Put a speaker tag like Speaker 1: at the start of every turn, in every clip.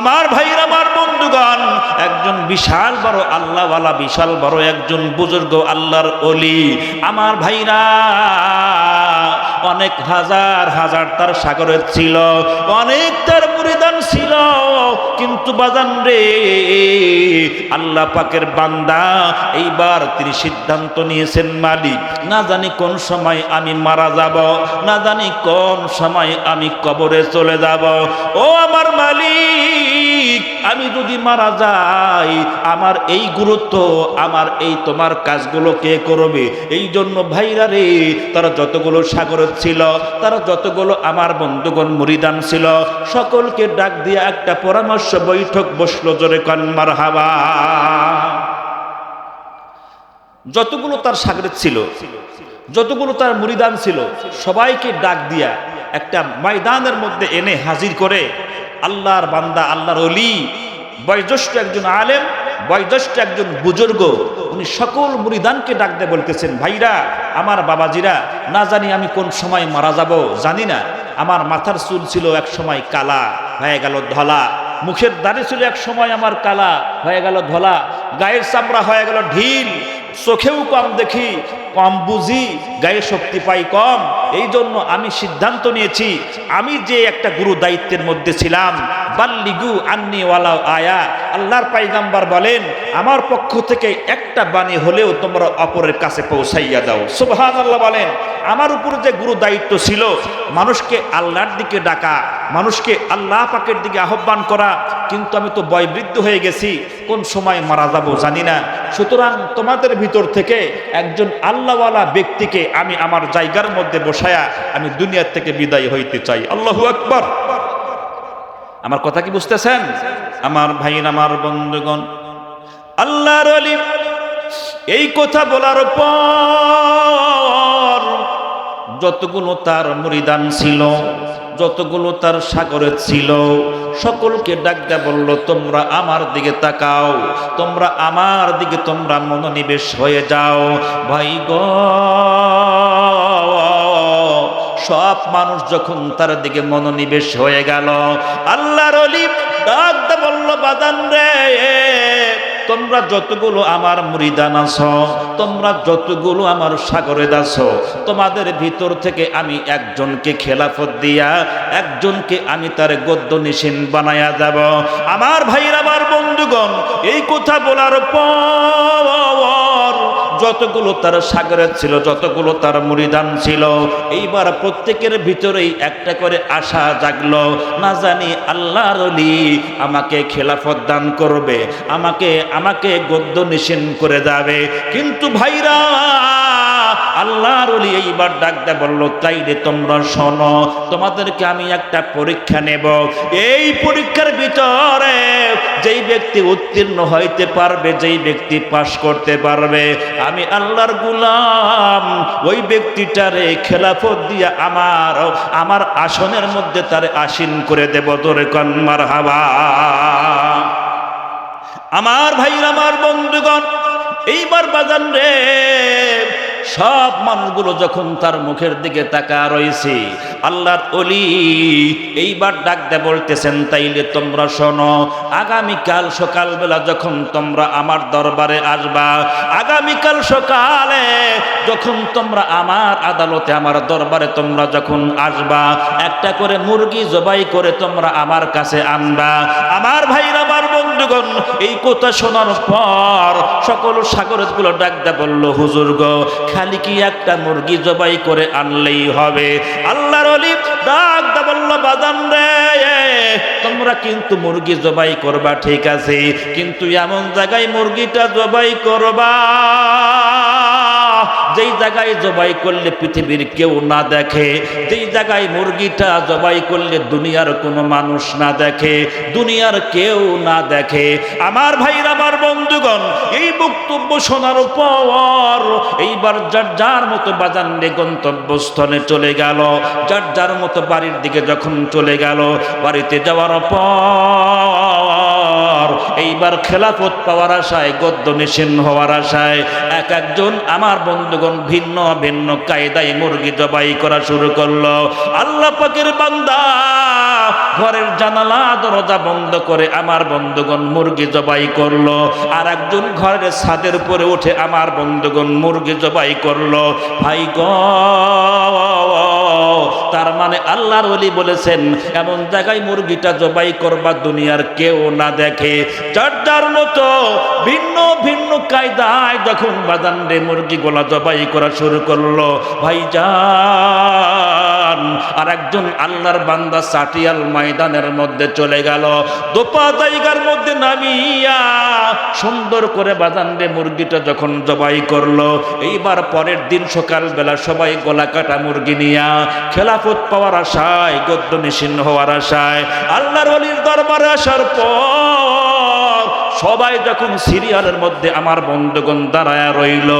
Speaker 1: আমার ভাইরা, আমার বন্ধুগণ, একজন বিশাল বড় আল্লাহওয়ালা, বিশাল বড় একজন বুজুর্গ আল্লাহর ওলি। আমার ভাইরা, অনেক হাজার হাজার তার সাগরের ছিল, অনেক তার মুরিদান ছিল, কিন্তু বাজান রে, আল্লাহ পাকের বান্দা এইবার তিনি সিদ্ধান্ত নিয়েছেন, মালিক না জানি কোন সময় আমি মারা যাব, না জানি কোন সময় আমি কবরে চলে যাব। ও আমার মালিক, আমি যদি মারা যাই, আমার এই গুরুত্ব, আমার এই তোমার কাজগুলো কে করবে? এই জন্য ভাইরা রে, তারা যতগুলো সাগরের ছিল, তারা যতগুলো আমার বন্ধুগণ মুরিদান ছিল, সকলকে ডাক দিয়ে একটা পরামর্শ বৈঠক বসলো, জোরে কান মারহাবা। যতগুলো তার সাগরের ছিল, যতগুলো তার মুরিদান ছিল, সবাইকে ডাক দিয়া একটা ময়দানের মধ্যে এনে হাজির করে আল্লাহর বান্দা, আল্লাহর ওলি, বয়োজ্যেষ্ঠ একজন আলেম, বয়োজ্যেষ্ঠ একজন বুজুর্গ, উনি সকল মুরিদানকে ডাক দিয়ে বলতেছেন, ভাইরা, আমার বাবাজিরা, না জানি আমি কোন সময় মারা যাব, জানি না। আমার মাথার চুল ছিল এক সময় কালা, হয়ে গেল ধলা, মুখের দাড়ি ছিল এক সময় আমার কালা, হয়ে গেল ধলা, গায়ের চামড়া হয়ে গেল ঢিল, চোখেও কম দেখি, কম বুঝি, গায়ে শক্তি পাই কম। এই জন্য আমি সিদ্ধান্ত নিয়েছি, আমি যে একটা গুরু দায়িত্বের মধ্যে ছিলাম, বাল্লিগু আন্নি ওয়ালাউ আয়া, আল্লাহর পয়গম্বর বলেন, আমার পক্ষ থেকে একটা বাণী হলেও তোমরা অপরের কাছে পৌঁছাইয়া দাও। সুবহানাল্লাহ বলেন। আমার উপর যে গুরু দায়িত্ব ছিল, মানুষকে আল্লাহর দিকে ডাকা, মানুষকে আল্লাহ পাকের দিকে আহ্বান করা, কিন্তু আমি তো বয়োবৃদ্ধ হয়ে গেছি, কোন সময় মারা যাব জানি না। সুতরাং তোমাদের ভিতর থেকে একজন আল্লাহওয়ালা ব্যক্তিকে আমি আমার জায়গার মধ্যে বসায়া আমি দুনিয়ার থেকে বিদায় হইতে চাই। আল্লাহু আকবার। আমার কথা কি বুঝতেছেন আমার ভাই, আমার বন্ধুগণ? আল্লাহর ওলি এই কথা বলার পর যতগুলো তার মুরিদান ছিল, যতগুলো তার সাগরে ছিল, সকলকে ডাক দিয়ে বলল, তোমরা আমার দিকে তাকাও, তোমরা আমার দিকে তোমরা মনোনিবেশ হয়ে যাও। ভাই গো, সব মানুষ যখন তার দিকে মনোনিবেশ হয়ে গেল, আল্লাহর ওলি ডাক দিয়ে বলল, বাজান রে, তোমরা যতগুলো আমার মুরিদান আছো, তোমরা যতগুলো আমার সাগরে আছো, তোমাদের ভিতর থেকে আমি একজনকে খেলাফত দিয়া, একজনকে আমি তার গদ্য নিশিন বানায়া যাব। আমার ভাইরা, আমার বন্ধুগণ, এই কথা বলার পর যতগুলো তার সাগরে ছিল, যতগুলো তার মুরিদান ছিল, এইবার প্রত্যেকের ভিতরেই একটা করে আশা জাগলো, না জানি আল্লাহর ওলি আমাকে খেলাফত দান করবে, আমাকে গদ্য নিশিন করে যাবে। কিন্তু ভাইরা, আল্লাহর ওলি এইবার ডাক দিয়ে বলল, তাইলে তোমরা শোনো, তোমাদেরকে আমি একটা পরীক্ষা নেব। এই পরীক্ষার ভিতরে যেই ব্যক্তি উত্তীর্ণ হইতে পারবে, যেই ব্যক্তি পাশ করতে পারবে, আমি আল্লাহর গোলাম ওই ব্যক্তিটারে খেলাফত দিয়া আমার আসনের মধ্যে তারে আসীন করে দেব। তোরে কন মারহাবা। আমার ভাইরা, আমার বন্ধুগণ, এইবার বাজান রে, সব মানুষগুলো যখন তার মুখের দিকে তাকা রয়েছে, আল্লাহর ওলি এইবার ডাক দিয়ে বলতেছেন, তাইলে তোমরা শোনো, আগামীকাল সকালবেলা যখন তোমরা আমার দরবারে আসবা, আগামীকাল সকালে যখন তোমরা আমার আদালতে, আমার দরবারে তোমরা যখন আসবা, একটা করে মুরগি জবাই করে তোমরা আমার কাছে আনবা। আমার ভাইরা, আমার বন্ধুগণ, এই কথা শোনার পর সকল সাগরগুলো ডাক দিয়ে বলল, হুজুর গো, খালি কি একটা মুরগি জবাই করে আনলেই হবে? আল্লাহর ওলি ডাক দিয়ে বলল, বাজান রে, তোমরা কিন্তু মুরগি জবাই করবা, ঠিক আছে, কিন্তু এমন জায়গায় মুরগিটা জবাই করবা যেই জায়গায় জবাই করলে পৃথিবীর কেউ না দেখে, যেই জায়গায় মুরগিটা জবাই করলে দুনিয়ার কোনো মানুষ না দেখে, দুনিয়ার কেউ না দেখে। আমার ভাইরা, আমার বন্ধুগণ, এই বক্তব্য শোনার পর এইবার যার যার মতো বাজান রে গন্তব্যস্থলে চলে গেল, যার যার মতো বাড়ির দিকে যখন চলে গেল, বাড়িতে যাওয়ার পর এইবার খেলাফত পাওয়ার আশায়, গদ্য নিশিন হওয়ার আশায় এক একজন আমার বন্ধুগণ ভিন্ন ভিন্ন কায়দায় মুরগি জবাই করা শুরু করলো। আল্লাহ পাকের বান্দা ঘরের জানালা দরজা বন্ধ করে আমার বন্ধুগণ মুরগি জবাই করলো, আর একজন ঘরের ছাদের উপরে উঠে আমার বন্ধুগণ মুরগি জবাই করলো। ভাই গো, তার মানে আল্লাহর ওলি বলেছেন এমন জায়গায় মুরগিটা জবাই করবা দুনিয়ার কেউ না দেখে। যার যার মতো ভিন্ন ভিন্ন কায়দায় যখন বাজানরে মুরগি গোলা জবাই করা শুরু করলো, ভাইজান আর একজন আল্লাহর বান্দা চাটিয়াল ময়দানের মধ্যে চলে গেল, দোপা জায়গার মধ্যে নামিয়া সুন্দর করে বাজানরে মুরগিটা যখন জবাই করলো, এইবার পরের দিন সকালবেলা সবাই গলা কাটা মুরগি নিয়া খেলাফত পাওয়ার আশায়, গদ্য নিষিদ্ধ হওয়ার আশায় আল্লাহর ওলির দরবারে আসার পর সবাই যখন সিরিয়ালের মধ্যে আমার বন্ধুগণ দাঁড়ায় রইল,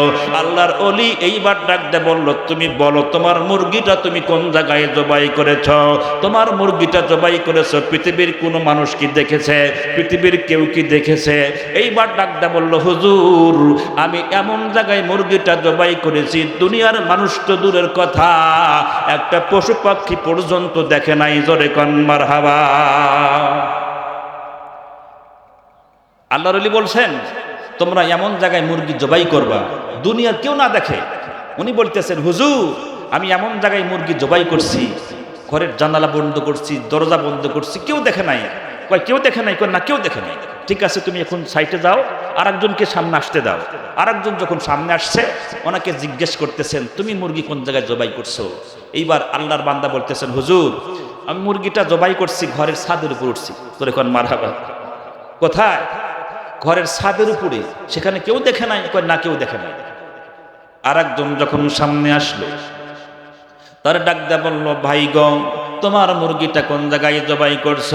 Speaker 1: আল্লাহর ওলি এইবার ডাক দে বলল, তুমি বলো তোমার মুরগিটা তুমি কোন জায়গায় জবাই করেছ? তোমার মুরগিটা জবাই করেছ পৃথিবীর কোনো মানুষ কি দেখেছে? পৃথিবীর কেউ কি দেখেছে? এইবার ডাক দে বলল, হুজুর আমি এমন জায়গায় মুরগিটা জবাই করেছি দুনিয়ার মানুষ তো দূরের কথা, একটা পশু পাখি পর্যন্ত দেখে নাই। জোরে কোন মারহাবা। আল্লাহর ওলি বলছেন তোমরা এমন জায়গায় মুরগি জবাই করবা দুনিয়ার কেউ না দেখে। উনি বলতেছেন হুজুর আমি এমন জায়গায় মুরগি জবাই করছি, ঘরের জানালা বন্ধ করছি, দরজা বন্ধ করছি, কেউ দেখে নাই। কয় কেউ দেখে নাই? কয় না কেউ দেখে নাই। ঠিক আছে তুমি এখন সাইটে যাও, আর একজনকে সামনে আসতে দাও। আর একজন যখন সামনে আসছে ওনাকে জিজ্ঞেস করতেছেন তুমি মুরগি কোন জায়গায় জবাই করছো? এইবার আল্লাহর বান্দা বলতেছেন হুজুর আমি মুরগিটা জবাই করছি ঘরের ছাদের উপর উঠছি। তোর এখন মারহাবা। কোথায়? ঘরের ছাদের উপরে। সেখানে কেউ দেখে নাই? কয় না কেউ দেখে নাই। আর একজন যখন সামনে আসলো তার ডাক দেয়া বলল, ভাই গো তোমার মুরগিটা কোন জায়গায় জবাই করছ?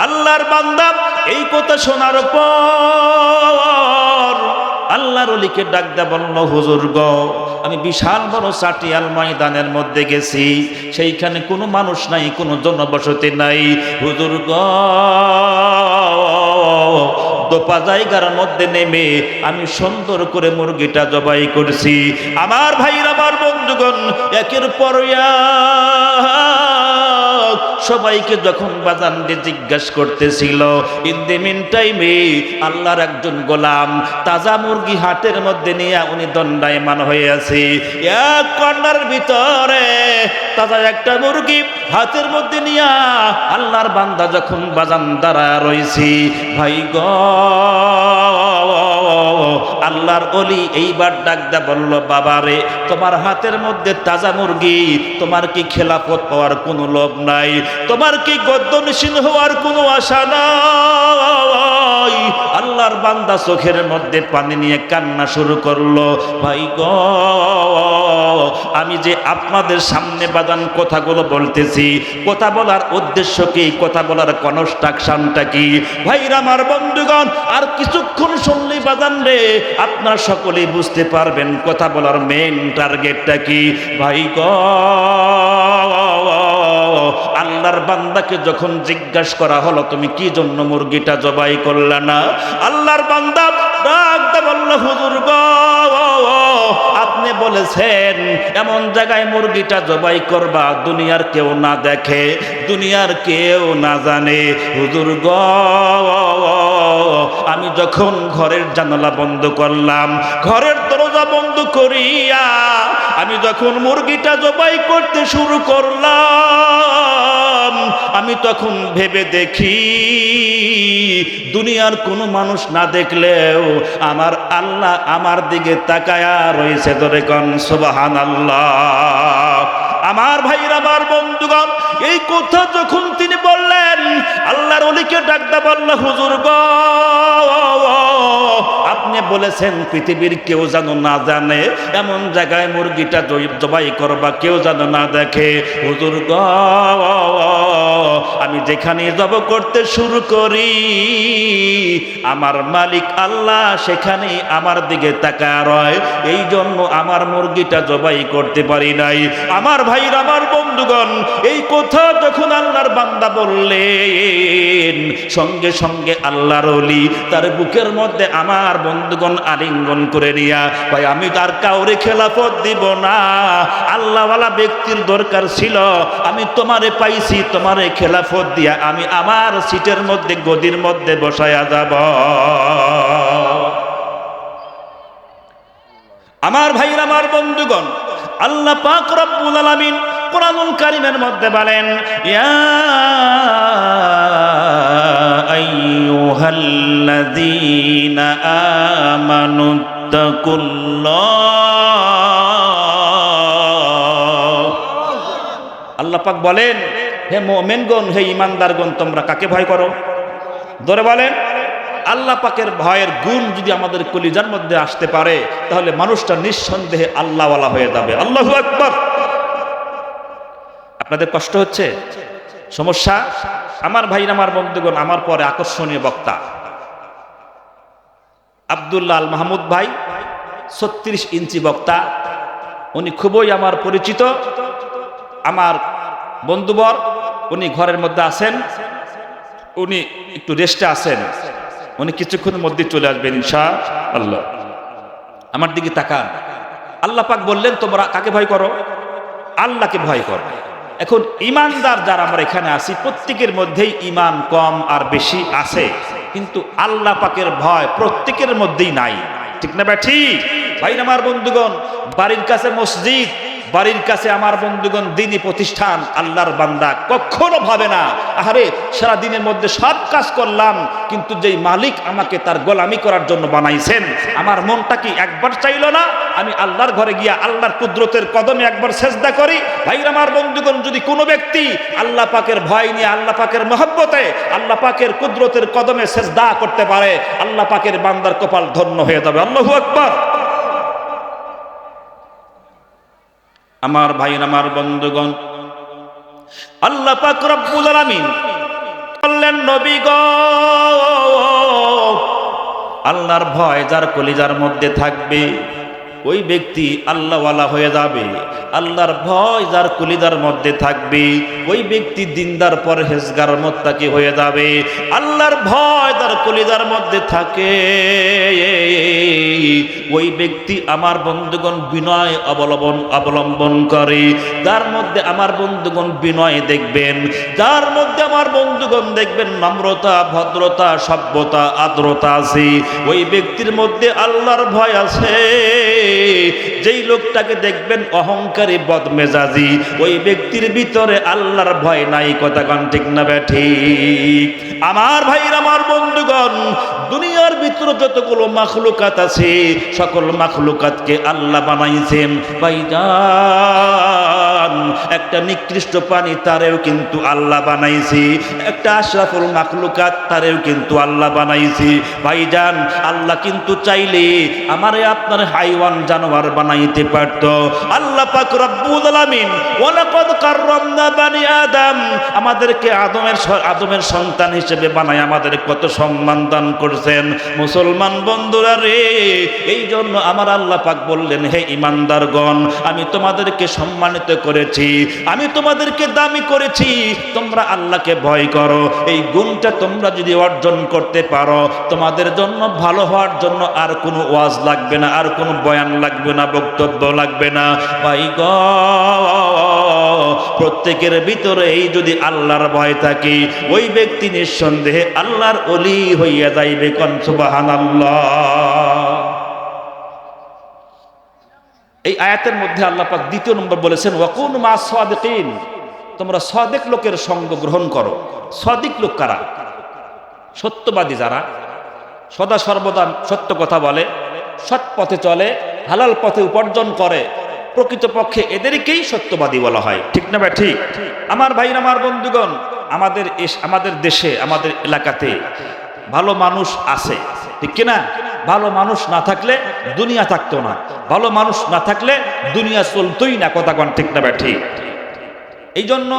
Speaker 1: আল্লাহর বান্দা এই কথা শোনার পর আল্লাহর ওলিকে ডাক দেয়া বলল, হুজুর গো আমি বিশাল বড় চাটিয়াল ময়দানের মধ্যে গেছি, সেইখানে কোনো মানুষ নাই, কোনো জনবসতি নাই। হুজুর গো দোপা জায়গার মধ্যে নেমে আমি সুন্দর করে মুরগিটা জবাই করছি। আমার ভাইরা আমার বন্ধুগণ একের পর সবাইকে যখন বাজান দিয়ে জিজ্ঞাসা করতেছিল, ইন দি মিন টাইমে আল্লাহর একজন গোলাম তাজা মুরগি হাটের মধ্যে নিয়ে উনি দণ্ডায়মান হয়ে আছে। এক কর্নার ভিতরে তাজা একটা মুরগি হাতের মধ্যে নিয়ে আল্লাহর বান্দা যখন বাজান দাঁড়ায় রয়েছি, ভাই গো আল্লাহর ওলি এইবার ডাক দা বলল, বাবারে তোমার হাতের মধ্যে তাজা মুরগি, তোমার কি খেলাফত পাওয়ার কোনো লোভ নাই? তোমার কি গদ্য নিষিদ্ধ হওয়ার কোনো আশা নাই? আল্লাহর বান্দা চোখের মধ্যে পানি নিয়ে কান্না শুরু করলো। ভাই গো আমি যে আপনাদের সামনে বাদান কথাগুলো বলতেছি, কথা বলার উদ্দেশ্য কি, কথা বলার কনস্ট্রাকশনটা কি? ভাইরা আমার বন্ধুগণ আর কিছুক্ষণ শুনলেই বাদান রে আপনারা সকলেই বুঝতে পারবেন কথা বলার মেইন টার্গেটটা কি। ভাই গো আল্লাহর বান্দাকে যখন জিজ্ঞাসা করা হলো তুমি কি জন্য মুরগিটা জবাই করলে না, আল্লাহর বান্দা ডাক দা বলল, হুজুর গো আপনি বলেছেন এমন জায়গায় মুরগিটা জবাই করবা দুনিয়ার কেউ না দেখে, দুনিয়ার কেউ না জানে। হুজুর গো আমি যখন ঘরের জানালা বন্ধ করলাম, ঘরের দরজা বন্ধ করিয়া আমি যখন মুরগিটা জবাই করতে শুরু করলাম, আমি তখন ভেবে দেখি দুনিয়ার কোনো মানুষ না দেখলেও আমার আল্লাহ আমার দিকে তাকায়া রয়েছে। ধরে কোন সুবহানাল্লাহ। আমার ভাইরা আমার বন্ধুগণ এই কথা যখন তিনি বললেন, আল্লাহর ওলিকে ডাক দা বলল, হুজুর গো আপনি বলেছেন পৃথিবীর কেউ যেন না জানে, এমন জায়গায় মুরগিটা জবাই করবা কেউ যেন না দেখে। হুজুর গো আমি যেখানে জব করতে শুরু করি আমার মালিক আল্লাহ সেখানে আমার দিকে তাকায় রয়, এই জন্য আমার মুরগিটা জবাই করতে পারি নাই। আমার ভাইরা আমার বন্ধুগণ এই কথা যখন আল্লাহর বান্দা বললেন, সঙ্গে সঙ্গে আল্লাহর ওলি তার বুকের মধ্যে আমার বন্ধু বন্ধুগণ আলিঙ্গন করে নিয়া ভাই আমি তার কাউরে খেলাফত দিব না, আল্লাহওয়ালা ব্যক্তির দরকার ছিল, আমি তোমারে পাইছি, তোমারে খেলাফত দিয়া আমি আমার সিটের মধ্যে গদির মধ্যে বসায়া যাব। আমার ভাইরা আমার বন্ধুগণ, আল্লাহ পাক রব্বুল আলামিন কোরআনুল কারীমের মধ্যে বলেন, ইয়া আইয়ুহাল্লাযীনা আমানুত্তাকুল্লাহ। আল্লাহ পাক বলেন, হে মুমিনগণ, হে ঈমানদারগণ, তোমরা কাকে ভয় করো? ধরে বলেন। আল্লাহ পাকের ভয়ের গুণ যদি আমাদের কলিজার মধ্যে আসতে পারে তাহলে মানুষটা নিঃসন্দেহে আল্লাহওয়ালা হয়ে যাবে। আল্লাহু আকবার। আপনাদের কষ্ট হচ্ছে, সমস্যা? আমার ভাই আমার বন্ধুগণ, আমার পরে আকর্ষণীয় বক্তা আব্দুল্লাহ আল মাহমুদ ভাই, 36 ইঞ্চি বক্তা। উনি খুবই আমার পরিচিত, আমার বন্ধুবর। উনি ঘরের মধ্যে আছেন, উনি একটু রেস্টে আছেন, উনি কিছুক্ষণের মধ্যে চলে আসবেন ইনশাআল্লাহ। আমার দিকে তাকান। আল্লাহ পাক বললেন, তোমরা কাকে ভয় করো? আল্লাহকে ভয় করো। এখন ইমানদার যারা আমরা এখানে আছি, প্রত্যেকের মধ্যেই ইমান কম আর বেশি আছে, কিন্তু আল্লাহ পাকের ভয় প্রত্যেকের মধ্যেই নাই। ঠিক না ভাই? ঠিক। ভাই আমার বন্ধুগণ, বাড়ির কাছে মসজিদ, বাড়ির কাছে আমার বন্ধুগণ দ্বীনি প্রতিষ্ঠান, আল্লাহর বান্দা কখনো ভাবে না আহারে সারা দিনের মধ্যে সব কাজ করলাম, কিন্তু যেই মালিক আমাকে তার গোলামি করার জন্য বানাইছেন, আমার মনটা কি একবার চাইলো না আমি আল্লাহর ঘরে গিয়া আল্লাহর কুদরতের কদমে একবার সেজদা করি? ভাই আমার বন্ধুগণ, যদি কোনো ব্যক্তি আল্লাহ পাকের ভয় নিয়ে, আল্লাহ পাকের মহব্বতে, আল্লাহ পাকের কুদরতের কদমে সেজদা করতে পারে, আল্লাহ পাকের বান্দার কপাল ধন্য হয়ে যাবে। আল্লাহু আকবার। আমার ভাই আমার বন্ধুগণ, আল্লাহ পাক রব্বুল আলামিন বললেন, নবী গো, আল্লাহর ভয় যার কলিজার মধ্যে থাকবে ওই ব্যক্তি আল্লাহওয়ালা হয়ে যাবে। আল্লাহর ভয় যার কলিজার মধ্যে থাকবে ওই ব্যক্তি দিনদার পরহেজগার মুত্তাকি হয়ে যাবে। আল্লাহর ভয় যার কলিজার মধ্যে থাকে ওই ব্যক্তি আমার বন্ধুগণ বিনয় অবলম্বন করে। যার মধ্যে আমার বন্ধুগণ বিনয় দেখবেন, যার মধ্যে আমার বন্ধুগণ দেখবেন নম্রতা, ভদ্রতা, সভ্যতা, আর্দ্রতা আছে, ওই ব্যক্তির মধ্যে আল্লাহর ভয় আছে। যেই লোকটাকে দেখবেন অহংকারী, বদমেজাজি, ওই ব্যক্তির ভিতরে আল্লাহর ভয় নাই। কথা কোন ঠিক না ঠিক? আমার ভাইরা আমার বন্ধুগণ, দুনিয়ার ভিতরে যতগুলো মাখলুকাত আছে সকল মাখলুকাতকে আল্লাহ বানাইছেন। ভাইজান, একটা নিকৃষ্ট প্রাণী তারেও কিন্তু আল্লাহ বানাইছে, একটা আশরাফুল মাখলুকাত তারেও কিন্তু আল্লাহ বানাইছে। ভাইজান, আল্লাহ কিন্তু চাইলে আমারে আপনার হাইওয়ান জানোয়ার বানাইতে পারত। আল্লাহ পাক রব্বুল আলামিন ওয়ালাকাদ কাররামনা বানি আদম, আমাদেরকে আদমের সন্তান হিসেবে বানায় আমাদের কত সম্মান দান করছেন। মুসলমান বন্ধুরা রে, এই জন্য আমার আল্লাহ পাক বললেন, হে ইমানদারগণ, আমি তোমাদেরকে সম্মানিত করেছি, আমি তোমাদেরকে দামি করেছি, তোমরা আল্লাহকে ভয় করো। এই গুণটা তোমরা যদি অর্জন করতে পারো, তোমাদের জন্য ভালো হওয়ার জন্য আর কোনো ওয়াজ লাগবে না, আর কোনো বয়ান লাগবে না, বক্তব্য লাগবে না। ভাই গো, প্রত্যেকের ভিতরে এই যদি আল্লাহর ভয় থাকে ওই ব্যক্তি নিঃসন্দেহে আল্লাহর ওলি হইয়া যাইবে। কোন সুবহানাল্লাহ। এই আয়াতের মধ্যে আল্লাহ পাক দ্বিতীয় নম্বর বলেছেন, ওয়াকুনু মা সাদিকিন, তোমরা সাদিক লোকের সঙ্গ গ্রহণ করো। সাদিক লোক কারা? সত্যবাদী যারা সদা সর্বদা সত্য কথা বলে, সৎ পথে চলে, হালাল পথে উপার্জন করে, প্রকৃতপক্ষে এদেরকেই সত্যবাদী বলা হয়। ঠিক না ভাই? ঠিক। আমার ভাই আমার বন্ধুগণ, আমাদের দেশে, আমাদের এলাকাতে ভালো মানুষ আছে, ঠিক কিনা? ভালো মানুষ না থাকলে দুনিয়া থাকতো না, ভালো মানুষ না থাকলে দুনিয়া চলতোই না। কথা কোন ঠিক না ভাই? ঠিক। এই জন্য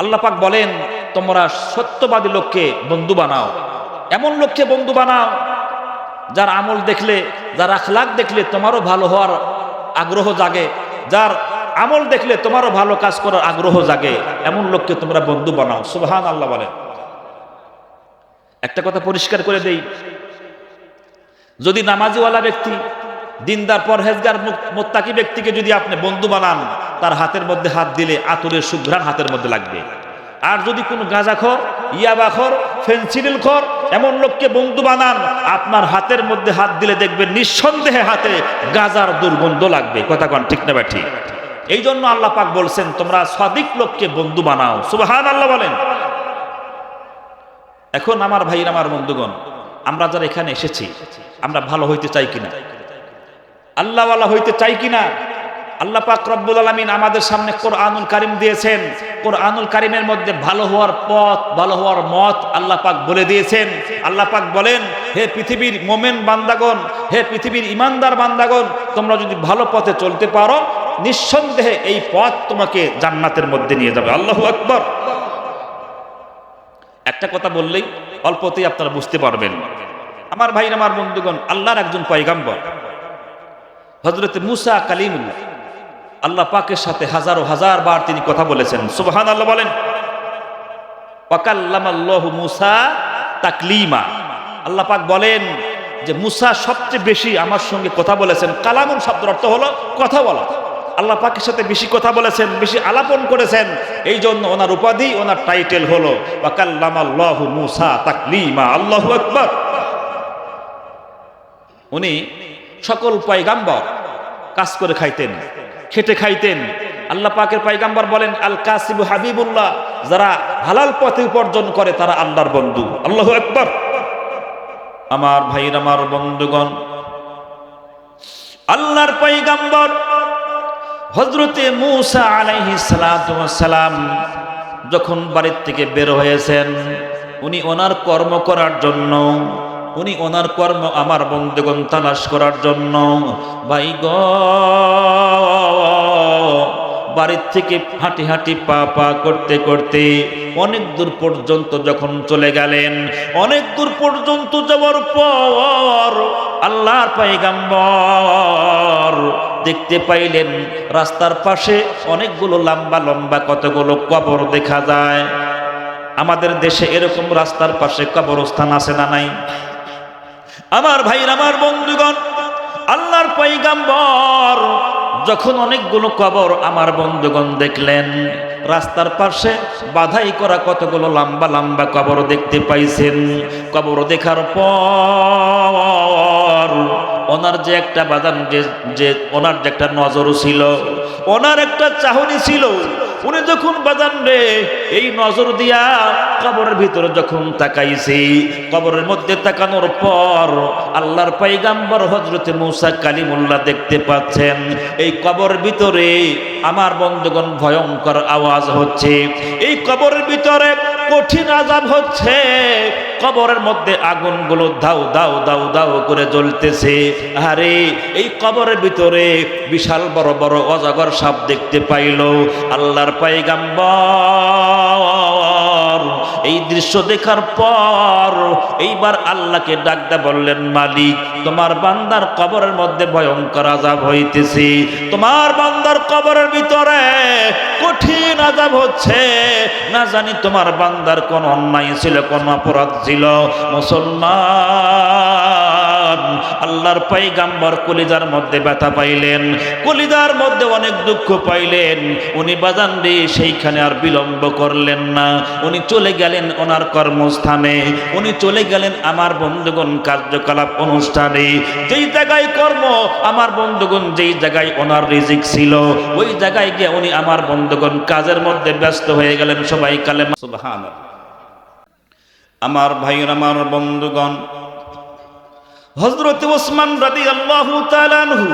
Speaker 1: আল্লাহ পাক বলেন, তোমরা সত্যবাদী লোককে বন্ধু বানাও, এমন লোককে বন্ধু বানাও যার আমল দেখলে, যার আখলাক দেখলে তোমারও ভালো হওয়ার আগ্রহ জাগে, যার আমল দেখলে তোমারও ভালো কাজ করার আগ্রহ জাগে, এমন লোককে তোমরা বন্ধু বানাও। সুবহানাল্লাহ বলেন। একটা কথা পরিষ্কার করে দেই, যদি নামাজিওয়ালা ব্যক্তি, দিনদার পরহেজগার মুত্তাকি ব্যক্তিকে যদি আপনি বন্ধু বানান, তার হাতের মধ্যে হাত দিলে আতরের সুঘ্রাণ হাতের মধ্যে লাগবে। আর যদি কোনো গাঁজাখোর, ইয়াবাখোর, ফেন্সিডিলখোর এমন লোককে বন্ধু বানান, আপনার হাতের মধ্যে হাত দিলে দেখবেন নিঃসন্দেহে হাতে গাঁজার দুর্গন্ধ লাগবে। কথা কন ঠিক না ব্যাঠি? এই জন্য আল্লাহ পাক বলছেন, তোমরা সাদিক লোককে বন্ধু বানাও। সুবহানাল্লাহ বলেন। এখন আমার ভাইরা, আমার বন্ধুগণ, আমরা যারা এখানে এসেছি, আমরা ভালো হইতে চাই কিনা? আল্লাহওয়ালা হইতে চাই কিনা? আল্লাহ পাক রব্বুল আলামিন আমাদের সামনে কোরআনুল কারীম দিয়েছেন। কোরআনুল কারীমের মধ্যে ভালো হওয়ার পথ, ভালো হওয়ার মত আল্লাহ পাক বলে দিয়েছেন। আল্লাহ পাক বলেন, হে পৃথিবীর মোমেন বান্দাগণ, হে পৃথিবীর ইমানদার বান্দাগণ, তোমরা যদি ভালো পথে চলতে পারো, নিঃসন্দেহে এই পথ তোমাকে জান্নাতের মধ্যে নিয়ে যাবে। আল্লাহু আকবার। একটা কথা বললেই অল্পতেই আপনারা বুঝতে পারবেন। আমার ভাইরা, আমার বন্ধুগণ, আল্লাহর একজন পয়গাম্বর হযরত মুসা কালিমুল্লাহ, আল্লাহ পাকের সাথে হাজারো হাজার বার তিনি কথা বলেছেন। সুবহানাল্লাহ বলেন। ওয়াকাল্লামাল্লাহু মুসা তাকলিমা। আল্লাহ পাক বলেন যে মুসা সবচেয়ে বেশি আমার সঙ্গে কথা বলেছেন। কালামুন শব্দের অর্থ হলো কথা বলা। আল্লাহ পাকের সাথে বেশি কথা বলেছেন, বেশি আলাপন করেছেন। এই জন্য ওনার উপাধি, ওনার টাইটেল হলো ওয়াকাল্লামাল্লাহু মুসা তাকলিমা। আল্লাহু আকবার। উনি সকল পয়গাম্বর কাজ করে খাইতেন, খেটে খাইতেন। আল্লাহ পাকের পয়গাম্বর বলেন, আল কাসিবু হাবিবুল্লাহ, যারা হালাল পথে উপার্জন করে তারা আল্লাহর বন্ধু। আল্লাহু আকবার। আমার ভাইরা, আমার বন্ধুগণ, আল্লাহর পয়গাম্বর হযরতে মূসা আলাইহিস সালাতু ওয়াস সালাম যখন বাড়ির থেকে বের হয়েছেন, উনি ওনার কর্ম করার জন্য, উনি ওনার কর্ম আমার বন্ধুগণ তালাশ করার জন্য ভাই গো বাড়ির থেকে হাঁটি হাঁটি পা পা করতে করতে অনেক দূর পর্যন্ত যখন চলে গেলেন, অনেক দূর পর্যন্ত যাওয়ার পর আল্লাহর পয়গাম্বর দেখতে পাইলেন রাস্তার পাশে অনেকগুলো লম্বা লম্বা কতগুলো কবর দেখা যায়। আমাদের দেশে এরকম রাস্তার পাশে কবরস্থান আছে না নাই? আমার ভাইরা, আমার বন্ধুগণ, আল্লাহর পয়গাম্বর যখন অনেকগুলো কবর আমার বন্ধুগণ দেখলেন, রাস্তার পাশে বাধাই করা কতগুলো লম্বা লম্বা কবর দেখতে পাইছেন। কবর দেখার পর ওনার যে একটা বাদান, যে ওনার যে একটা নজর ছিল, ওনার একটা চাহনি ছিল, উনি যখন বাদান রে এই নজর দিয়া কবরের ভিতরে যখন তাকাইছে, কবরের মধ্যে তাকানোর পর আল্লাহর পয়গাম্বর হযরতে মূসা কালিমুল্লাহ দেখতে পাচ্ছেন এই কবরের ভিতরে আমার বন্ধুগণ ভয়ঙ্কর আওয়াজ হচ্ছে, এই কবরের ভিতরে কঠিন আযাব হচ্ছে, কবরের মধ্যে আগুনগুলো দাউ দাউ দাউ দাউ করে জ্বলতেছে। আরে এই কবরের ভিতরে বিশাল বড় বড় অজগর সাপ দেখতে পাইল। আল্লাহর পয়গাম্বর এই দৃশ্য দেখার পর এইবার আল্লাহকে ডাকতে বললেন, মালিক, তোমার বান্দার কবরের মধ্যে ভয়ঙ্কর আযাব হইতেছে, তোমার বান্দার কবরের ভিতরে কঠিন আযাব হচ্ছে, না জানি তোমার বান্দার কোন অন্যায় ছিল, কোন অপরাধ ছিল। মুসলমান, আল্লাহর পয়গাম্বর কলিজার মধ্যে ব্যথা পাইলেন, কলিজার মধ্যে অনেক দুঃখ পাইলেন। উনি বাজান রে সেইখানে আর বিলম্ব করলেন না, উনি চলে গেলেন ওনার কর্মস্থানে, উনি চলে গেলেন আমার বন্ধুগণ কার্যকলাপ অনুষ্ঠানে। যেই জায়গায় কর্ম আমার বন্ধুগণ, যেই জায়গায় ওনার রিজিক ছিল, ওই জায়গায় গিয়ে উনি আমার বন্ধুগণ কাজের মধ্যে ব্যস্ত হয়ে গেলেন। সবাই কালেমা সুবহানাল্লাহ। আমার ভাইয়ের, আমার বন্ধুগণ, হযরত ওসমান রাদিয়াল্লাহু তাআলা আনহু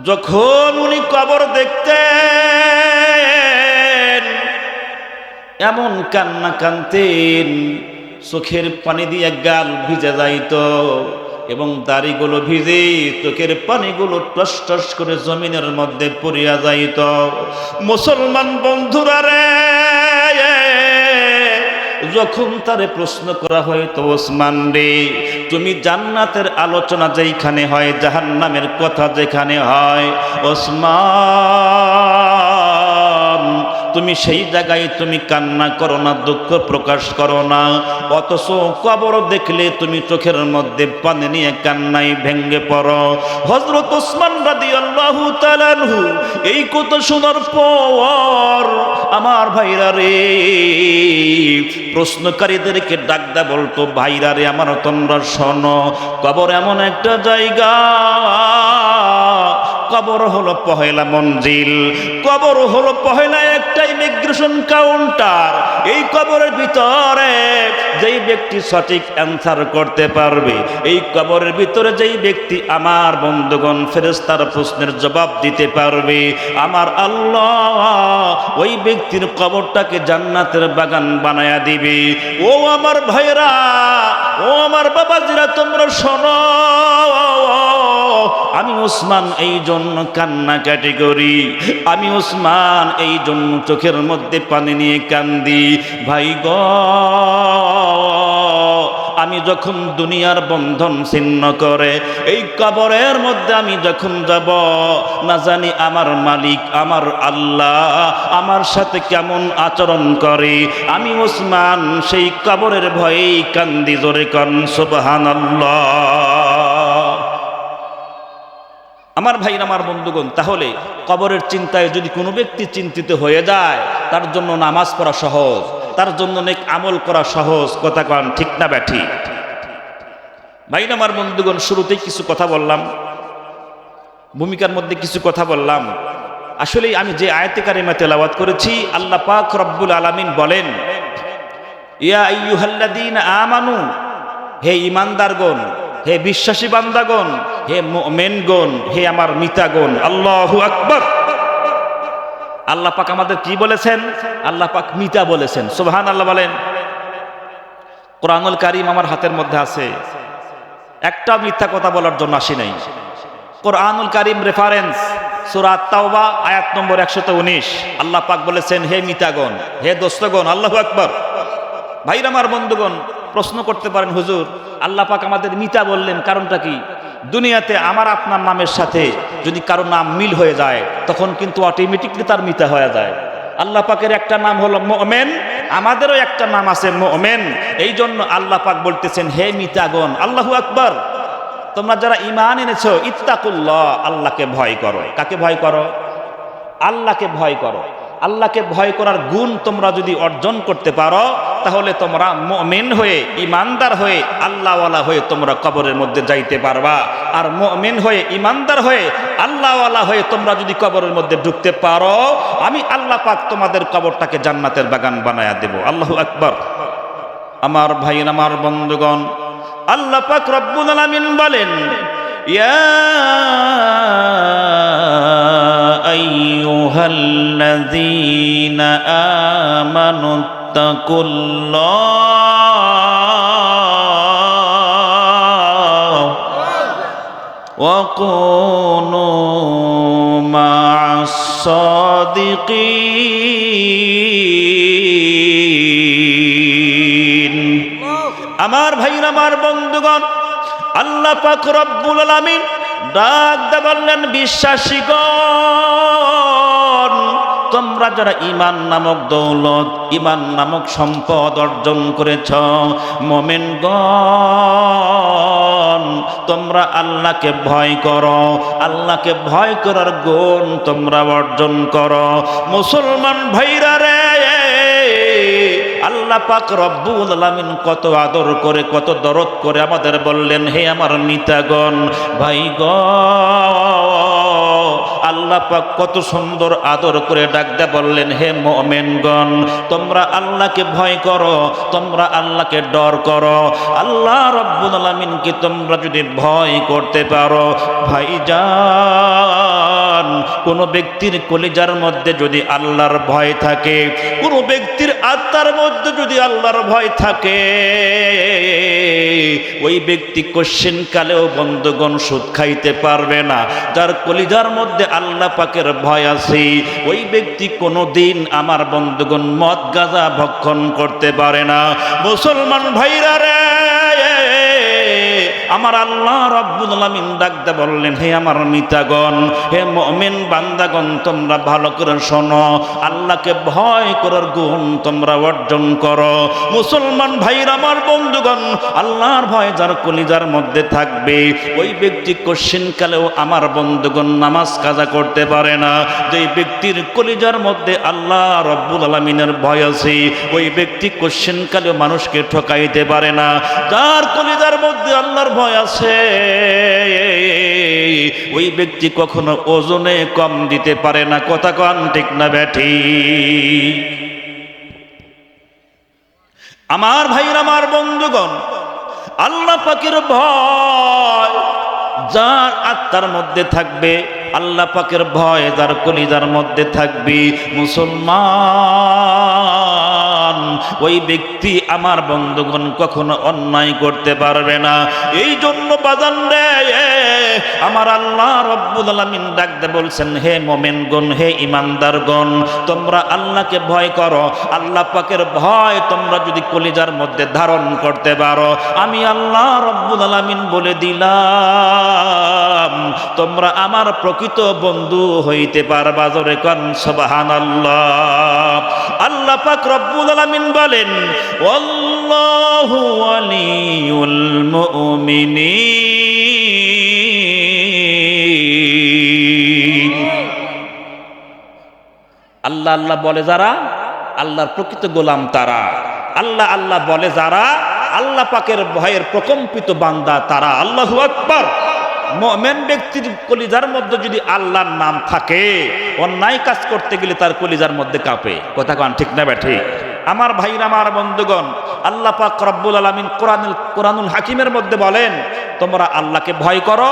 Speaker 1: যখন উনি কবর দেখতেন এমন কান্না কাঁদতেন, চোখের পানি দিয়ে গাল ভিজে যাইত এবং দাড়িগুলো ভিজে চোখের পানিগুলো টস টস করে জমিনের মধ্যে পড়িয়া যাইত। মুসলমান বন্ধুরা রে, যখন তারে প্রশ্ন করা হয়, তো ওসমান রে, তুমি জান্নাতের আলোচনা যেখানে হয়, জাহান্নামের কথা যেখানে হয়, ওসমান তুমি সেই জায়গায় তুমি কান্না করো না, দুঃখ প্রকাশ করো না, অথচ কবর দেখলে তুমি চোখের মধ্যে পানি নিয়ে কান্নায় ভেঙ্গে পড়ো। হযরত ওসমান রাদিয়াল্লাহু তাআলা আনহু এই কথা শোনার পর আমার ভাইরা রে প্রশ্নকারীদেরকে ডাকদা বলতো, ভাইরা রে আমার তোমরা শোনো, কবর এমন একটা জায়গা, কবর হলো পহেলা মঞ্জিল, কবর হলো পহেলা একটা ইমিগ্রেশন কাউন্টার। এই কবরের ভিতরে যেই ব্যক্তি সঠিক অ্যান্সার করতে পারবে, এই কবরের ভিতরে যেই ব্যক্তি আমার বন্ধুগণ ফেরেশতার প্রশ্নের জবাব দিতে পারবে, আমার আল্লাহ ওই ব্যক্তির কবরটাকে জান্নাতের বাগান বানায়া দিবে। ও আমার ভাইরা, ও আমার বাবাজিরা, তোমরা শোনো, আমি ওসমান এই জন্য কান্নাকাটি করি, আমি ওসমান এই জন্য চোখের মধ্যে পানি নিয়ে কান্দি। ভাই গো, আমি যখন দুনিয়ার বন্ধন ছিন্ন করে এই কবরের মধ্যে আমি যখন যাব, না জানি আমার মালিক আমার আল্লাহ আমার সাথে কেমন আচরণ করে। আমি ওসমান সেই কবরের ভয়েই কান্দি, জোরে কান সুবহানাল্লাহ। আমার ভাইরা, আমার বন্ধুগণ, তাহলে কবরের চিন্তায় যদি কোনো ব্যক্তি চিন্তিত হয়ে যায়, তার জন্য নামাজ পড়া সহজ, তার জন্য নেক আমল করা সহজ। কথা কন ঠিক না ব্যাঠি? ভাইরা আমার বন্ধুগণ, শুরুতেই কিছু কথা বললাম, ভূমিকার মধ্যে কিছু কথা বললাম। আসলে আমি যে আয়াতে কারিমা তেলাওয়াত করেছি, আল্লাহ পাক রব্বুল আলামিন বলেন, ইয়া আইয়ুহাল্লাযীনা আমানু, হে ঈমানদারগণ, হে বিশ্বাসী বান্দাগণ, হে মুমিনগণ, হে আমার মিতাগণ। আল্লাহু আকবার। আল্লাহ পাক আমাদের কি বলেছেন? আল্লাহ পাক মিতা বলেছেন। সুবহানাল্লাহ বলেন। কোরআনুল কারীম আমার হাতের মধ্যে আছে, একটা মিথ্যা কথা বলার জন্য আসি নাই। কোরআনুল কারীম রেফারেন্স সূরা আত-তাওবা আয়াত নম্বর 119। আল্লাহ পাক বলেছেন, হে মিতাগণ, হে দোস্তগণ। আল্লাহু আকবার। ভাইরা আমার বন্ধুগণ, প্রশ্ন করতে পারেন, হুজুর আল্লাহ পাক আমাদের মিতা বললেন, কারণটা কি? দুনিয়াতে আমার আপনার নামের সাথে যদি কারো নাম মিল হয়ে যায়, তখন কিন্তু অটোমেটিকলি তার মিতা হয়ে যায়। আল্লাহ পাকের একটা নাম হলো মুমিন, আমাদেরও একটা নাম আছে মুমিন। এই জন্য আল্লাহ পাক বলতেছেন, হে মিতাগণ। আল্লাহু আকবার। তোমরা যারা ঈমান এনেছো, ইত্তাকুল্লাহ, আল্লাহকে ভয় করো। কাকে ভয় করো? আল্লাহকে ভয় করো। আল্লাহকে ভয় করার গুণ তোমরা যদি অর্জন করতে পারো, তাহলে তোমরা মুমিন হয়ে, ঈমানদার হয়ে, আল্লাহওয়ালা হয়ে তোমরা কবরের মধ্যে যাইতে পারবা। আর মুমিন হয়ে, ঈমানদার হয়ে, আল্লাহওয়ালা হয়ে তোমরা যদি কবরের মধ্যে ঢুকতে পারো, আমি আল্লাহ পাক তোমাদের কবরটাকে জান্নাতের বাগান বানায়া দেব। আল্লাহু আকবার। আমার ভাই, আমার বন্ধুগণ, আল্লাহ পাক রব্বুল আলামিন বলেন, ইয়া আইয়ুহাল্লাযীনা আমানুত্তাকুল্লাহ ওয়া কুনু মা'আস সাদিকিন। আমার ভাইরা, আমার বন্ধুগণ, আল্লাহ পাক রব্বুল আলামিন ডাক দিয়ে বললেন, বিশ্বাসীগণ, তোমরা যারা ঈমান নামক দৌলত, ঈমান নামক সম্পদ অর্জন করেছ, মুমিনগণ, তোমরা আল্লাহকে ভয় করো। আল্লাহকে ভয় করার গুণ তোমরা অর্জন করো। মুসলমান ভাইরা রে, আল্লাহ পাক রব্বুল আলামিন কত আদর করে, কত দরদ করে আমাদের বললেন, হে আমার মিতাগণ, ভাই গো, আল্লাহ পাক কত সুন্দর আদর করে ডাক দিয়ে বললেন, হে মুমিনগণ, তোমরা আল্লাহকে ভয় করো, তোমরা আল্লাহকে ডর করো। আল্লাহ রব্বুল আলামিনকে তোমরা যদি ভয় করতে পারো, ভাইজান, কোন ব্যক্তির কলিজার মধ্যে যদি আল্লাহর ভয় থাকে, কোন ব্যক্তির আত্মার মধ্যে যদি আল্লাহর ভয় থাকে, ওই ব্যক্তি কোশ্চিন কালেও বন্ধুগণ সুদ খাইতে পারবে না। যার কলিজার মধ্যে আল্লাহ পাকের ভয় আছে, ওই ব্যক্তি কোনোদিন আমার বন্ধুগণ মদ গাঁজা ভক্ষণ করতে পারে না। মুসলমান ভাইরা রে, আমার আল্লাহ রাব্বুল আলামিন ডাকতে বললেন, হে আমার মিতাগণ, হে মুমিন বান্দাগণ, তোমরা ভালো করে শোনো, আল্লাহকে ভয় করার গুণ তোমরা অর্জন করো। মুসলমান ভাইরা আমার বন্ধুগণ, আল্লাহর ভয় যার কলিজার মধ্যে থাকবে ওই ব্যক্তি কশিনকালেও আমার বন্ধুগণ নামাজ কাজা করতে পারে না। যে ব্যক্তির কলিজার মধ্যে আল্লাহ রাব্বুল আলামিনের ভয় আছে ওই ব্যক্তি কশিনকালেও মানুষকে ঠকাইতে পারে না। যার কলিজার মধ্যে আল্লাহর ভয় আছে ওই ব্যক্তি কখনো ওজনে কম দিতে পারে না। কথা কন ঠিক না ব্যাঠি? আমার ভাইরা আমার বন্ধুগণ, আল্লাহ পাকের ভয় যার আত্মার মধ্যে থাকবে, আল্লাহ পাকের ভয় যার কলিজার মধ্যে থাকবে, মুসলমান ওই ব্যক্তি আমার বন্ধুগণ কখনো অন্যায় করতে পারবে না। এই জন্য বাজান রে, আমার আল্লাহ রাব্বুল আলামিন ডাকতে বলছেন, হে মুমিনগণ, হে ঈমানদারগণ, তোমরা আল্লাহকে ভয় করো। আল্লাহ পাকের ভয় তোমরা যদি কলিজার মধ্যে ধারণ করতে পারো, আমি আল্লাহ রাব্বুল আলামিন বলে দিলাম তোমরা আমার প্রকৃত বন্ধু হইতে পারবা। জোরে কোন সুবহানাল্লাহ। আল্লাহ পাক রব্বুল আলামিন বলেন, আল্লাহু ওয়ালিউল মুমিনিন। আল্লাহ আল্লাহ বলে যারা, আল্লাহর প্রকৃত গোলাম তারা। আল্লাহ আল্লাহ বলে যারা, আল্লাহ পাকের ভয়ের প্রকম্পিত বান্দা তারা। আল্লাহু আকবার। মুমিন ব্যক্তির কলিজার মধ্যে যদি আল্লাহর নাম থাকে, অন্যায় কাজ করতে গেলে তার কলিজার মধ্যে কাঁপে। কথা কন ঠিক না ব্যাঠি? আমার ভাইরা আমার বন্ধুগণ, আল্লাহ পাক রব্বুল আলামিন কোরআনুল হাকিমের মধ্যে বলেন, তোমরা আল্লাহকে ভয় করো।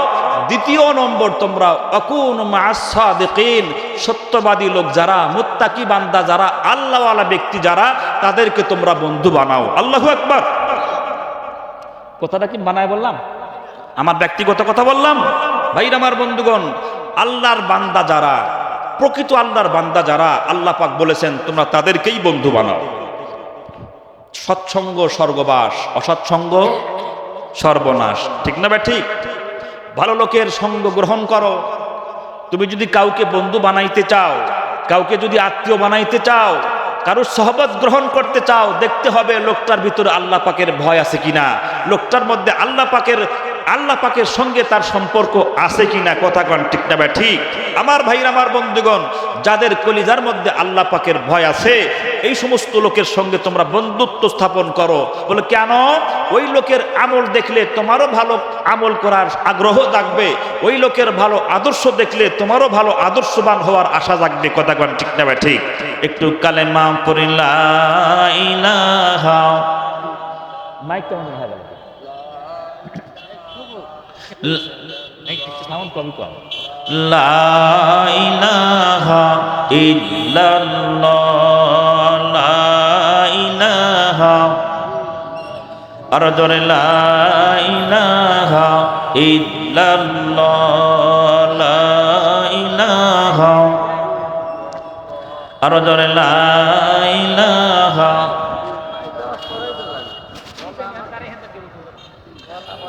Speaker 1: দ্বিতীয় নম্বর, তোমরা আকুনু মা'আস সাদিকিন, সত্যবাদী লোক যারা, মুত্তাকি বান্দা যারা, আল্লাহওয়ালা ব্যক্তি যারা, তাদেরকে তোমরা বন্ধু বানাও। আল্লাহু আকবার। কথাটা কি বানায় বললাম? আমার ব্যক্তিগত কথা বললাম? ভাইরা আমার বন্ধুগণ, আল্লাহর বান্দা যারা, প্রকৃত আল্লাহর বান্দা যারা, আল্লাহ পাক বলেছেন তোমরা তাদেরকেই বন্ধু বানাও। সৎসঙ্গ স্বর্গবাস, অসৎসঙ্গ সর্বনাশ। ঠিক না ভাই? ঠিক। ভালো লোকের সঙ্গ গ্রহণ করো। তুমি যদি কাউকে বন্ধু বানাইতে চাও, কাউকে যদি আত্মীয় বানাইতে চাও, কারোর সহবত গ্রহণ করতে চাও, দেখতে হবে লোকটার ভিতরে আল্লাহ পাকের ভয় আছে কিনা, লোকটার মধ্যে আল্লাহ পাকের সঙ্গে তার সম্পর্ক আছে কিনা। কথা কন ঠিক না ভাই? ঠিক। আমার ভাইরা আমার বন্ধুগণ, যাদের কলিজার মধ্যে আল্লাহ পাকের ভয় আছে এই সমস্ত লোকের সঙ্গে তোমরা বন্ধুত্ব স্থাপন করো। বলে কেন? ওই লোকের আমল দেখলে তোমারও ভালো আমল করার আগ্রহ জাগবে, ওই লোকের ভালো আদর্শ দেখলে তোমারও ভালো আদর্শবান হওয়ার আশা জাগবে। কথা কন ঠিক না ভাই? ঠিক। একটু কালেমা পড়ি, লা ইলাহা, মাইক কেমন হয় বলো? লা ইলাহা ইল্লাল্লাহ, লা ইলাহা, আর জোরে লা ইলাহা ইল্লাল্লাহ, লা ইলাহা, আর জোরে লা ইলাহা,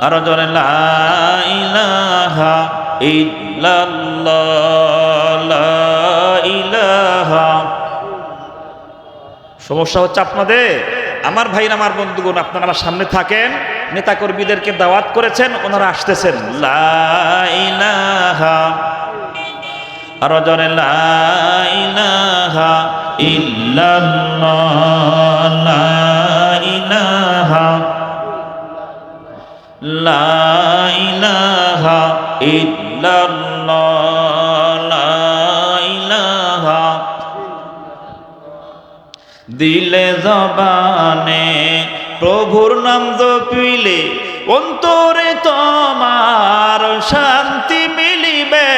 Speaker 1: আর জোরে লা ইলাহা ইল্লাল্লাহ, লা ইলাহা। সমস্যা হচ্ছে আপনাদের? আমার ভাইরা আমার বন্ধুগণ, আপনারা আমার সামনে থাকেন, নেতা কর্মীদেরকে দাওয়াত করেছেন, ওনারা আসতেছেন। লা ইলাহা, আর জোরে লা ইলাহা ইল্লাল্লাহ, লা ইলাহা, লা ইলাহা ইল্লাল্লাহ, লা ইলাহা। দিলে জবানে প্রভুর নাম জপিলে অন্তরে তোমার শান্তি মিলিবে,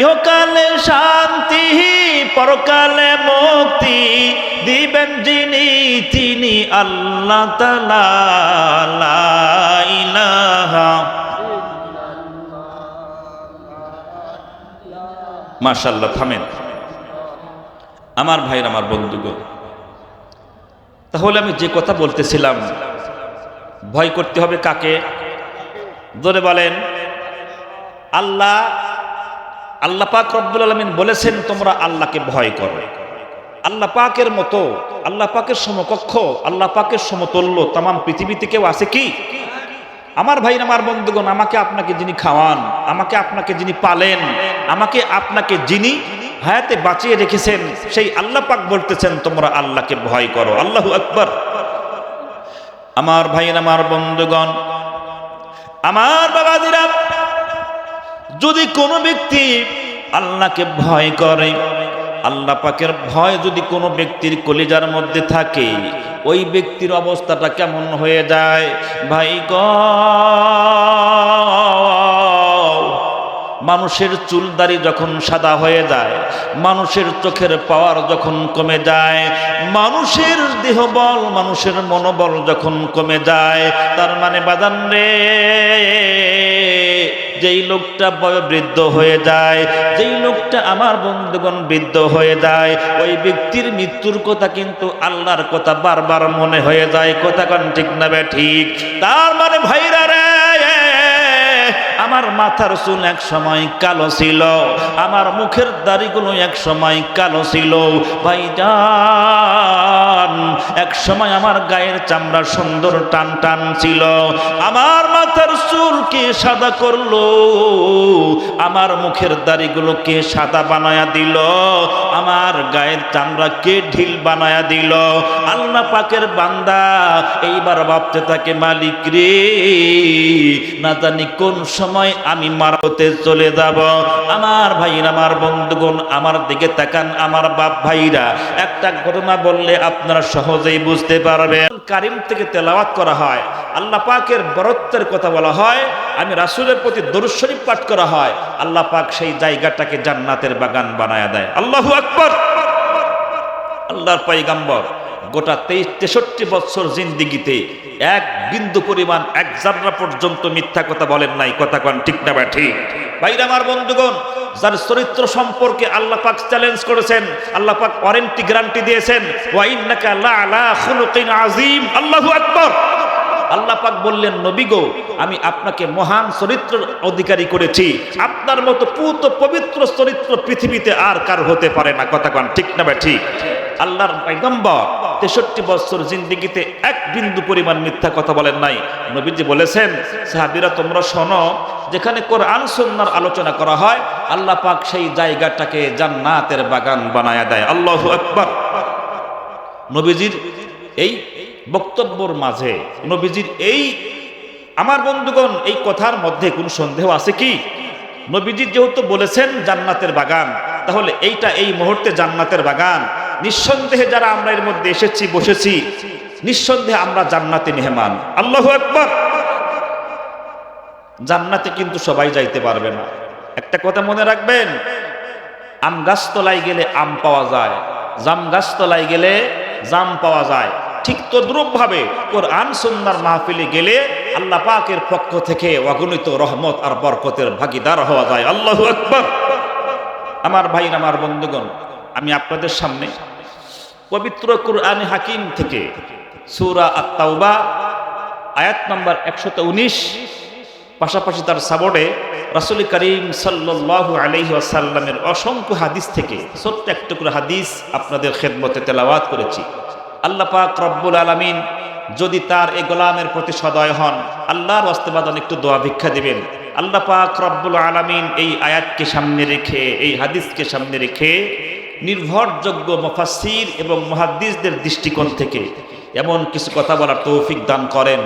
Speaker 1: ইহকালে শান্তি পরকালে মুক্তি দিবেন যিনি, তিনি আল্লাহ তাআলা। লা ইলাহা। মাশাআল্লাহ। থামেন আমার ভাইরা আমার বন্ধুগণ, তাহলে আমি যে কথা বলতেছিলাম, ভয় করতে হবে কাকে? জোরে বলেন। আল্লাহ আল্লাহ পাক রব্বুল আলামিন বলেছেন তোমরা আল্লাহকে ভয় করো। আল্লাহ পাকের মতো, আল্লাহ পাকের সমকক্ষ, আল্লাহ পাকের সমতুল্য তামাম পৃথিবীতে কেউ আছে কি? আমার ভাই আমার বন্ধুগণ, আমাকে আপনাকে যিনি খাওয়ান, আমাকে আপনাকে যিনি পালেন, আমাকে আপনাকে যিনি হায়াতে বাঁচিয়ে রেখেছেন, সেই আল্লাহ পাক বলতেছেন তোমরা আল্লাহকে ভয় করো। আল্লাহু আকবার। আমার ভাই আমার বন্ধুগণ, আমার বাবাজিরা, যদি কোনো ব্যক্তি আল্লাহকে ভয় করে, আল্লাহ পাকের ভয় যদি কোনো ব্যক্তির কলিজার মধ্যে থাকে, ওই ব্যক্তির অবস্থাটা কেমন হয়ে যায় ভাই গো? মানুষের চুলদারি যখন সাদা হয়ে যায়, মানুষের চোখের পাওয়ার যখন কমে যায়, মানুষের দেহবল, মানুষের মনোবল যখন কমে যায়, তার মানে বাদান রে, যেই লোকটা বয়োবৃদ্ধ হয়ে যায়, যেই লোকটা আমার বন্ধুগণ বৃদ্ধ হয়ে যায়, ওই ব্যক্তির মৃত্যুর কথা কিন্তু আল্লাহর কথা বারবার মনে হয়ে যায়। কথা কোন ঠিক না বে ঠিক? তার মানে ভাইরা রে, আমার মাথার চুল এক সময় কালো ছিল, আমার মুখের দাড়িগুলো এক সময় কালো ছিল ভাইজান, এক সময় আমার গায়ের চামড়া সুন্দর টান টান ছিল, আমার মাথার চুল কে সাদা করলো, আমার মুখের দাড়িগুলো কে সাদা বানায়া দিল, আমার গায়ের চামড়া কে ঢিল বানায়া দিল? আল্লাহ পাকের বান্দা এইবার ভাবতে থাকে, মালিক রে, না জানি কোন সময় আমি মারতে চলে যাব। আমার ভাইরা, আমার বন্ধুগণ, আমার দিকে তাকান আমার বাপ ভাইরা, একটা ঘটনা বললে আপনারা সহজেই বুঝতে পারবেন। কারিম থেকে তেলাওয়াত করা হয়, আল্লাহ পাকের বরত্বের কথা বলা হয়, আমি রাসূলের প্রতি দরুদ শরীফ পাঠ করা হয়, আল্লাহ পাক সেই জায়গাটাকে জান্নাতের বাগান বানায়া দেয়। আল্লাহু আকবার। আল্লাহর পয়গম্বর গোটা 63 বছর জিন্দিগিতে এক বিন্দু পরিমাণ, এক জাররা পর্যন্ত মিথ্যা কথা বলেন নাই। কথা কোন ঠিক না বা ঠিক? ভাইরা আমার বন্ধুগণ, যার চরিত্র সম্পর্কে আল্লাহ পাক চ্যালেঞ্জ করেছেন, আল্লাহ পাক ওয়ারেন্টি গ্যারান্টি দিয়েছেন, ওয়া ইন্নাকা লাআলা খুলুকিন আযীম। আল্লাহু আকবার। আল্লাহ পাক বললেন, নবী গো, আমি আপনাকে মহান চরিত্রের অধিকারী করেছি, আপনার মতো পুত পবিত্র চরিত্র পৃথিবীতে আর কার হতে পারে না। কথা কোন ঠিক না বা ঠিক? আল্লাহর পয়গম্বর 63 বছর জিন্দেগিতে এক বিন্দু পরিমাণ মিথ্যা কথা বলেন নাই। নবীজি বলেছেন, সাহাবীরা তোমরা শোনো, যেখানে কোরআন সুন্নাহর আলোচনা করা হয়, আল্লাহ পাক সেই জায়গাটাকে জান্নাতের বাগান বানায়া দেয়। আল্লাহু আকবার। নবীজির এই বক্তব্যের মাঝে, নবীজির এই, আমার বন্ধুগণ, এই কথার মধ্যে কোনো সন্দেহ আছে কি? নবীজি যেহেতু বলেছেন জান্নাতের বাগান, তাহলে এইটা এই মুহূর্তে জান্নাতের বাগান। নিঃসন্দেহে যারা আমরা এর মধ্যে এসেছি, বসেছি, নিঃসন্দেহে আমরা জান্নাতে মেহমান। আল্লাহু আকবার। জান্নাতে কিন্তু সবাই যাইতে পারবে না। একটা কথা মনে রাখবেন, আম গাছতলায় গেলে আম পাওয়া যায়, জাম গাছতলায় গেলে জাম পাওয়া যায়। ঠিক তদ্রূপ ভাবে কোরআন সুন্নাহর মাহফিলে গেলে আল্লাহ পাকের পক্ষ থেকে অগণিত রহমত আর বরকতের ভাগীদার হওয়া যায়। আল্লাহু আকবার। আমার ভাই, আমার বন্ধুগণ, আমি আপনাদের সামনে পবিত্র কুরআনে হাকিম থেকে সূরা আত-তাওবা আয়াত নম্বর 119, পাশাপাশি তার সাবরে রাসূল করিম সাল্লাল্লাহু আলাইহি ওয়াসাল্লামের অসংখ্য হাদিস থেকে ছোট্ট একটা করে হাদিস আপনাদের খেদমতে তেলাওয়াত করেছি। আল্লাহ পাক রব্বুল আলামিন যদি তার এই গোলামের প্রতি সদয় হন, আল্লাহর ওয়াস্তে একটু দোয়া ভিক্ষা দিবেন। আল্লাহ পাক রব্বুল আলামিন এই আয়াতকে সামনে রেখে, এই হাদিসকে সামনে রেখে নির্ভরযোগ্য মুফাসসির এবং মুহাদ্দিসদের দৃষ্টিকোণ থেকে এমন কিছু কথা বলার তৌফিক দান করেন,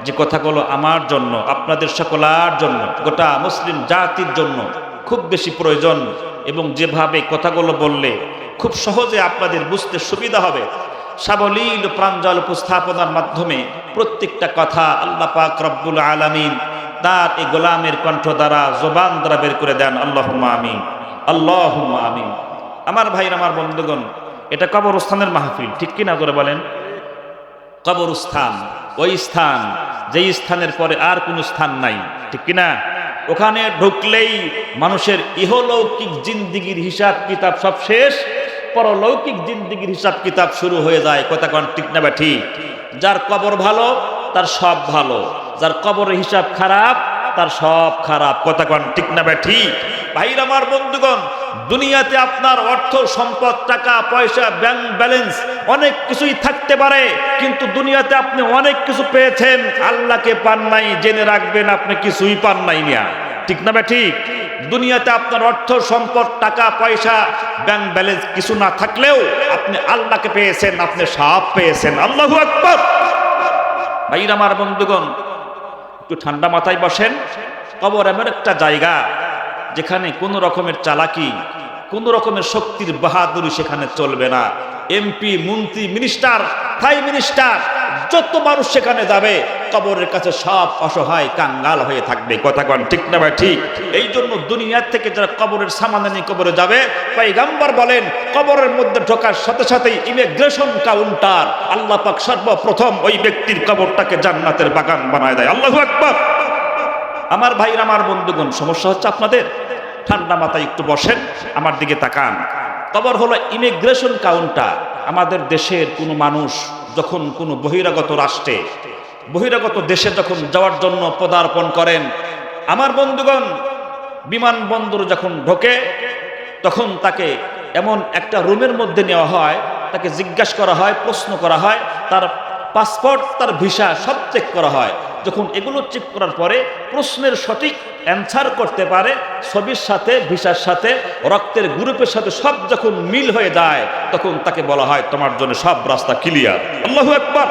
Speaker 1: যে কথাগুলো আমার জন্য, আপনাদের সকলের জন্য, গোটা মুসলিম জাতির জন্য খুব বেশি প্রয়োজন, এবং যেভাবে কথাগুলো বললে খুব সহজে আপনাদের বুঝতে সুবিধা হবে, সাবলীল প্রাঞ্জল উপস্থাপনার মাধ্যমে প্রত্যেকটা কথা আল্লাহ পাক রব্বুল আলামিন তার এই গোলামের কণ্ঠ দ্বারা, জবান দ্বারা বের করে দেন। আল্লাহুম্মা আমিন, আল্লাহুম্মা আমিন। আমার ভাই, আমার বন্ধুগণ, এটা কবরস্থানের মাহফিল, ঠিক কিনা করে বলেন? কবরস্থান ওই স্থান, যেই স্থানের পরে আর কোনো স্থান নাই, ঠিক কিনা? ওখানে ঢুকলেই মানুষের ইহলৌকিক জিন্দিগির হিসাব কিতাব সব শেষ, পরলৌকিক জিন্দিগির হিসাব কিতাব শুরু হয়ে যায়। কথা কোন ঠিক না বা ঠিক? যার কবর ভালো তার সব ভালো, যার কবরের হিসাব খারাপ তার সব খারাপ। কথা কোন ঠিক না ঠিক? ভাইরা আমার, বন্ধুগণ, দুনিয়াতে আপনার অর্থ সম্পদ, টাকা পয়সা, ব্যাংক ব্যালেন্স অনেক কিছুই থাকতে পারে, কিন্তু দুনিয়াতে আপনি অনেক কিছু পেয়েছেন, আল্লাহকে পান নাই। জেনে রাখবেন আপনি কিছুই পান নাই না। ঠিক না ঠিক? দুনিয়াতে আপনার অর্থ সম্পদ, টাকা পয়সা, ব্যাংক ব্যালেন্স কিছু না থাকলেও আপনি আল্লাহকে পেয়েছেন, আপনি সব পেয়েছেন। আল্লাহু আকবার। ভাইরা আমার, বন্ধুগণ, একটু ঠান্ডা মাথায় বসেন। কবর এমন একটা জায়গা যেখানে কোনো রকমের চালাকি, কোনো রকমের শক্তির বাহাদুরি সেখানে চলবে না। এমপি, মন্ত্রী, মিনিস্টার, প্রাইম মিনিস্টার, যত মানুষ সেখানে যাবে কবরের কাছে সব অসহায় কাঙ্গাল হয়ে থাকবে। কথা কোন ঠিক না ভাই ঠিক? এই জন্য দুনিয়ার থেকে যারা কবরের সামান্য নিয়ে কবরে যাবে, পয়গম্বর বলেন কবরের মধ্যে ঢোকার সাথে সাথেই ইমিগ্রেশন কাউন্টার আল্লাহ পাক সর্বপ্রথম ওই ব্যক্তির কবরটাকে জান্নাতের বাগান বানায় দেয়। আল্লাহু আকবার। আমার ভাইরা আমার, বন্ধুগণ, সমস্যা হচ্ছে আপনাদের। ঠান্ডা মাথায় একটু বসেন, আমার দিকে তাকান। কবর হলো ইমিগ্রেশন কাউন্টার। আমাদের দেশের কোনো মানুষ যখন কোনো বহিরাগত রাষ্ট্রে, বহিরাগত দেশে যখন যাওয়ার জন্য পদার্পণ করেন, আমার বন্ধুগণ, বিমানবন্দর যখন ঢোকে তখন তাকে এমন একটা রুমের মধ্যে নেওয়া হয়, তাকে জিজ্ঞাসা করা হয়, প্রশ্ন করা হয়, তার পাসপোর্ট, তার ভিসা সব চেক করা হয়। যখন এগুলো চেক করার পরে প্রশ্নের সঠিক অ্যান্সার করতে পারে, ছবির সাথে, ভিসার সাথে, রক্তের গ্রুপের সাথে সব যখন মিল হয়ে যায়, তখন তাকে বলা হয় তোমার জন্য সব রাস্তা ক্লিয়ার। আল্লাহু আকবার।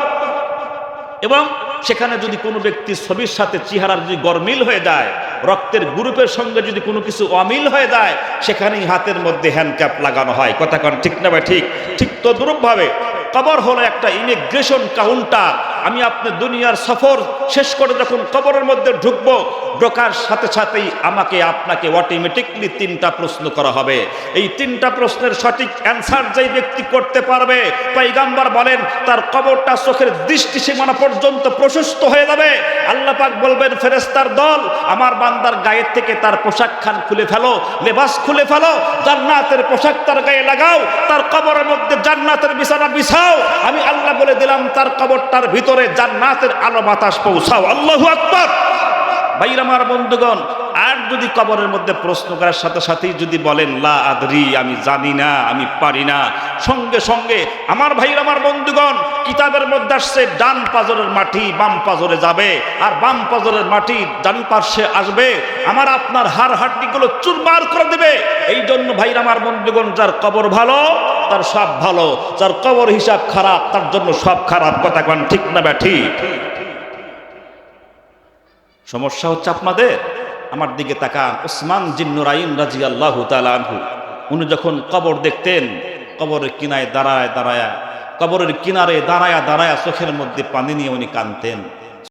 Speaker 1: এবং সেখানে যদি কোনো ব্যক্তির ছবির সাথে চেহারার যদি গরমিল হয়ে যায়, রক্তের গ্রুপের সঙ্গে যদি কোনো কিছু অমিল হয়ে যায়, সেখানেই হাতের মধ্যে হ্যান্ডক্যাপ লাগানো হয়। কথা কোন ঠিক না ভাই ঠিক? ঠিক তদ্রূপভাবে কবর হলো একটা ইমিগ্রেশন কাউন্টার। আমি আপনি দুনিয়ার সফর শেষ করে যখন কবরের মধ্যে ঢুকবো, ঢোকার সাথে সাথেই আমাকে আপনাকে অটোমেটিকলি 3টা প্রশ্ন করা হবে। এই 3টা প্রশ্নের সঠিক অ্যান্সার যেই ব্যক্তি করতে পারবে, পয়গম্বর বলেন তার কবরটা চোখের দৃষ্টি সীমানা পর্যন্ত প্রশস্ত হয়ে যাবে। আল্লাহ পাক বলবেন ফেরেশতার দল, আমার বান্দার গায়ের থেকে তার পোশাক খান খুলে ফেলো, লেবাস খুলে ফেলো, জান্নাতের পোশাক তার গায়ে লাগাও, তার কবরের মধ্যে জান্নাতের বিছানা বিছাও। আমি আল্লাহ বলে দিলাম তার কবরটার ভিতরে জান্নাতের আলো বাতাস পৌঁছাও। আল্লাহু আকবার। ভাইরা আমার, বন্ধুগণ, আর যদি কবরের মধ্যে প্রশ্ন করার সাথে সাথেই যদি বলেন লা আদরি, আমি জানি না, আমি পারি না, সঙ্গে সঙ্গে আমার ভাইরা আমার, বন্ধুগণ, কিতাবের মধ্যে আসছে ডান পাজরের মাটি বাম পাজরে যাবে, আর বাম পাজরের মাটি ডান পার্শ্বে আসবে, আমার আপনার হাড় হাড্ডিগুলো চুরমার করে দেবে। এই জন্য ভাইরা আমার, বন্ধুগণ, যার কবর ভালো তার সব ভালো, যার কবর হিসাব খারাপ তার জন্য সব খারাপ। কথা কোন ঠিক না ঠিক? সমস্যা হচ্ছে আপনাদের। আমার দিকে তাকান। ওসমান জিন্নুরাইন রাদিয়াল্লাহু তাআলা আনহু, উনি যখন কবর দেখতেন, কবরের কিনারে দাঁড়ায় দাঁড়ায়, কবরের কিনারে দাঁড়ায়া দাঁড়ায়া চোখের মধ্যে পানি নিয়ে উনি কাঁদতেন।